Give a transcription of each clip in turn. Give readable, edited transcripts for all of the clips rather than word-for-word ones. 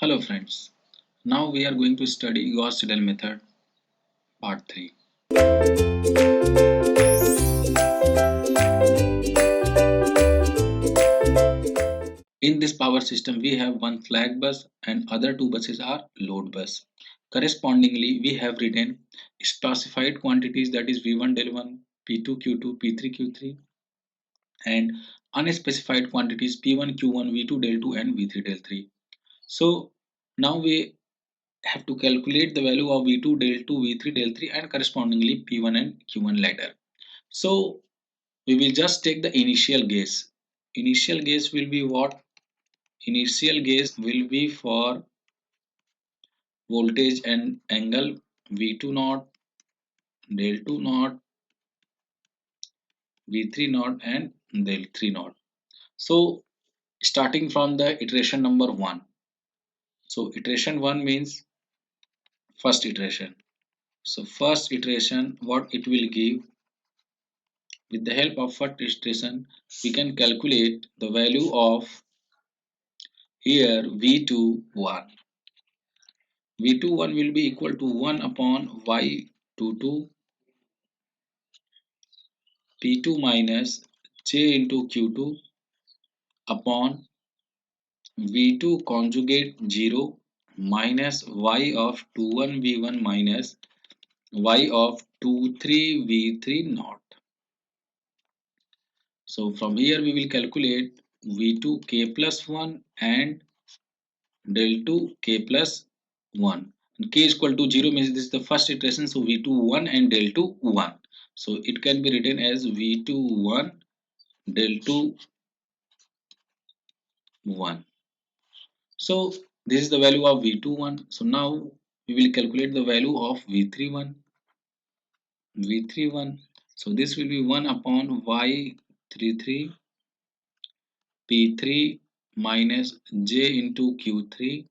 Hello friends, now we are going to study Gauss-Seidel method part 3. In this power system we have one flag bus and other two buses are load bus. Correspondingly we have written specified quantities, that is V1 del 1, P2 Q2, P3 Q3, and unspecified quantities P1 Q1, V2 del 2 and V3 del 3. So now we have to calculate the value of V2 del 2, V3 del 3 and correspondingly P1 and Q1 later. So we will just take the initial guess. Initial guess will be what? Initial guess will be for voltage and angle V2 naught, del 2 naught, V3 naught and del 3 naught. So starting from the iteration number 1. So iteration 1 means first iteration. So first iteration, what it will give, with the help of first iteration we can calculate the value of here V21. V21 will be equal to 1 upon Y22 P2 minus J into Q2 upon V2 conjugate 0 minus Y of 21 V1 minus Y of 23 V3 naught. So from here we will calculate V2 K plus 1 and del 2 K plus 1. And K is equal to 0 means this is the first iteration, so V2 1 and del 2 1. So it can be written as V2 1 del 2 1. So this is the value of V21. So now we will calculate the value of V31. V31. So this will be 1 upon Y33 P3 minus J into Q3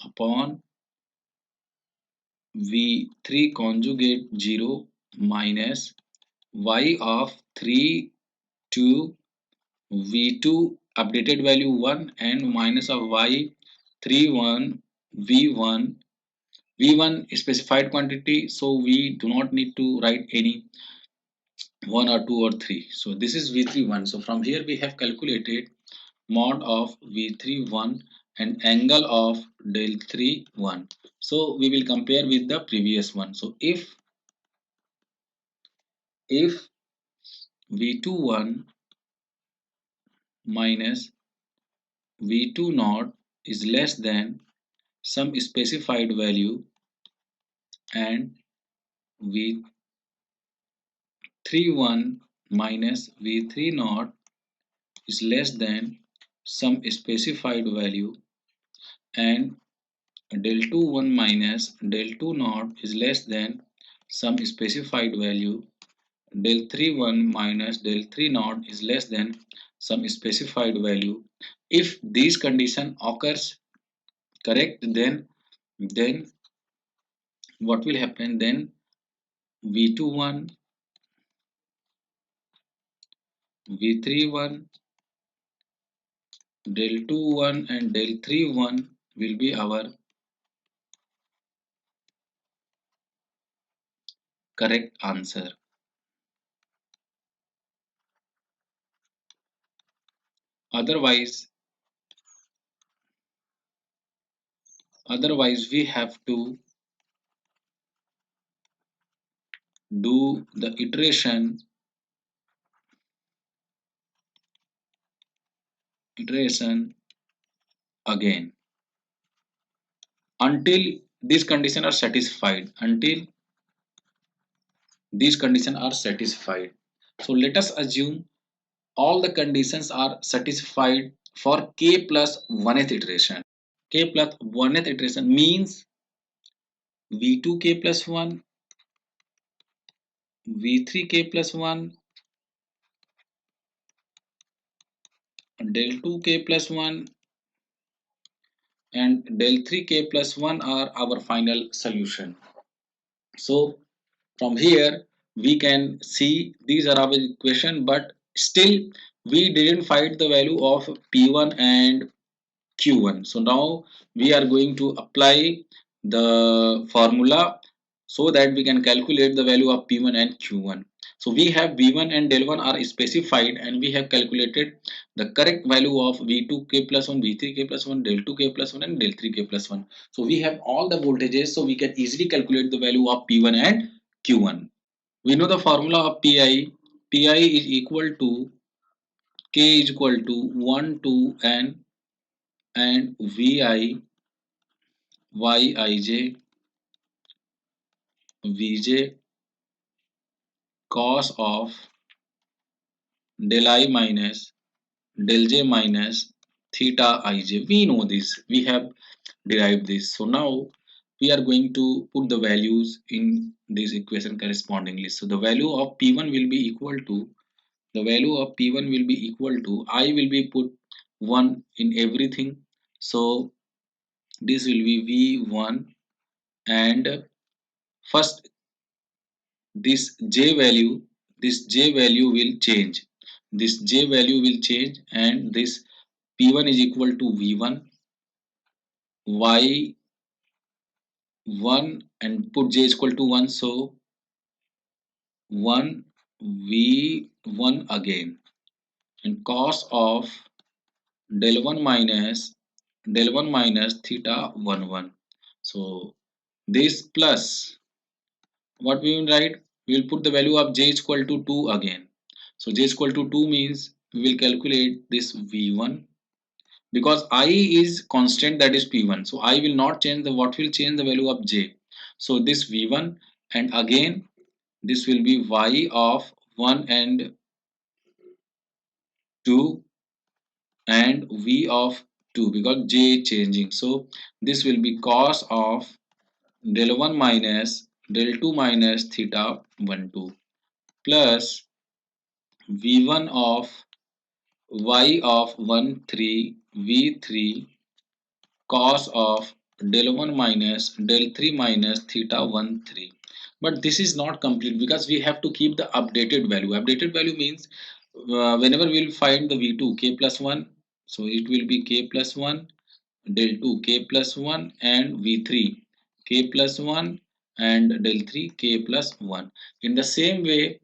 upon V3 conjugate 0 minus Y of 3 to V2 updated value 1 and minus of Y31 V1. V1 is specified quantity, so we do not need to write any 1 or 2 or 3. So this is V31. So from here we have calculated mod of V31 and angle of del 31. So we will compare with the previous one. So if V21 minus V2 naught is less than some specified value and V31 minus V3 naught is less than some specified value and del 2 1 minus del 2 naught is less than some specified value, del 3 1 minus del 3 naught is less than some specified value. If this condition occurs correct, then what will happen? Then V21 V31 del 2 1 and del 3 1 will be our correct answer. Otherwise we have to do the iteration again until these conditions are satisfied. So let us assume all the conditions are satisfied for k plus 1th iteration. K plus 1th iteration means V2k plus 1, V3k plus 1, del 2k plus 1 and del 3k plus 1 are our final solution. So from here we can see these are our equation, but still we didn't find the value of P1 and Q1. So now we are going to apply the formula so that we can calculate the value of P1 and Q1. So we have V1 and del 1 are specified, and we have calculated the correct value of V2 K plus 1, V3 K plus 1, del 2 K plus 1 and del 3 K plus 1. So we have all the voltages, so we can easily calculate the value of P1 and Q1. We know the formula of Pi. Pi is equal to K is equal to 1 to N and Vi Yij Vj cos of del I minus del j minus theta ij. We know this. We have derived this. So now we are going to put the values in this equation correspondingly. So the value of P1 will be equal to I will be put 1 in everything. So this will be V1, and first this j value will change. And this P1 is equal to V1 Y1 and put j is equal to 1, so 1 V1 again, and cos of del 1 minus theta 1 1. So this plus what we will write, we will put the value of j is equal to 2 again. So j is equal to 2 means we will calculate this V1, because I is constant, that is P1. So I will not change the, what will change the value of j. So this V1, and again this will be y of 1 and 2 and v of 2, because j is changing. So this will be cos of del 1 minus del 2 minus theta 1 2 plus V1 of y of 1 3 V3 cos of del 1 minus del 3 minus theta 1 3. But this is not complete, because we have to keep the updated value. Updated value means whenever we will find the V2 K plus 1, so it will be K plus 1, del 2 K plus 1 and V3 K plus 1 and del 3 K plus 1. In the same way,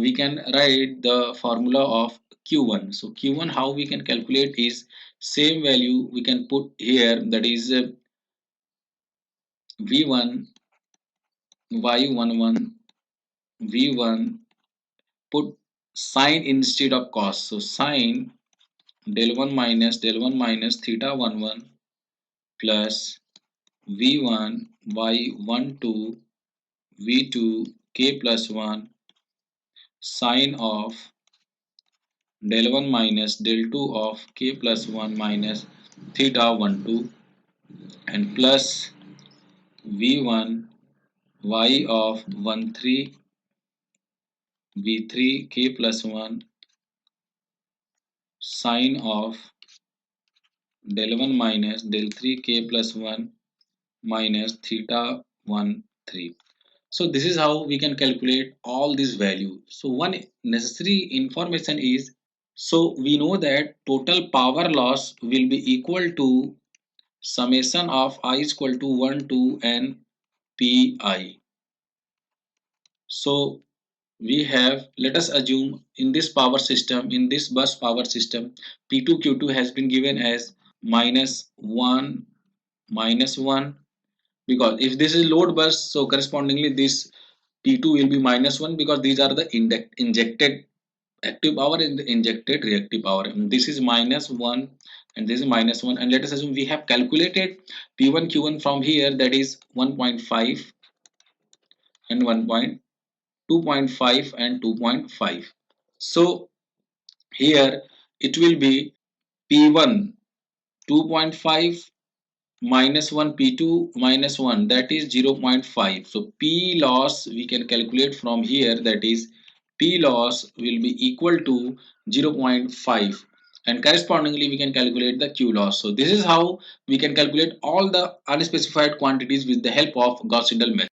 we can write the formula of Q1. So Q1, how we can calculate is same value we can put here, that is V1 Y11 V1, put sine instead of cos. So sine del 1 minus theta 11 plus V1 Y12 V2 K plus 1 sine of del 1 minus del 2 of K plus 1 minus theta 12 and plus V1 Y of 13 V3 K plus 1 sine of del 1 minus del 3 K plus 1 minus theta 1 3. So this is how we can calculate all these values. So one necessary information is, so we know that total power loss will be equal to summation of I is equal to 1 to n pi. So we have, let us assume in this power system, in this bus power system, P2 Q2 has been given as minus 1, because if this is load bus, so correspondingly this P2 will be minus 1, because these are the injected active power and the injected reactive power. And this is minus 1 and this is minus 1, and let us assume we have calculated P1 Q1 from here, that is 1.5 and 2.5 and 2.5. So here it will be P1 2.5 minus 1 P2 minus 1, that is 0.5. So P loss we can calculate from here, that is P loss will be equal to 0.5, and correspondingly we can calculate the Q loss. So this is how we can calculate all the unspecified quantities with the help of Gauss-Seidel method.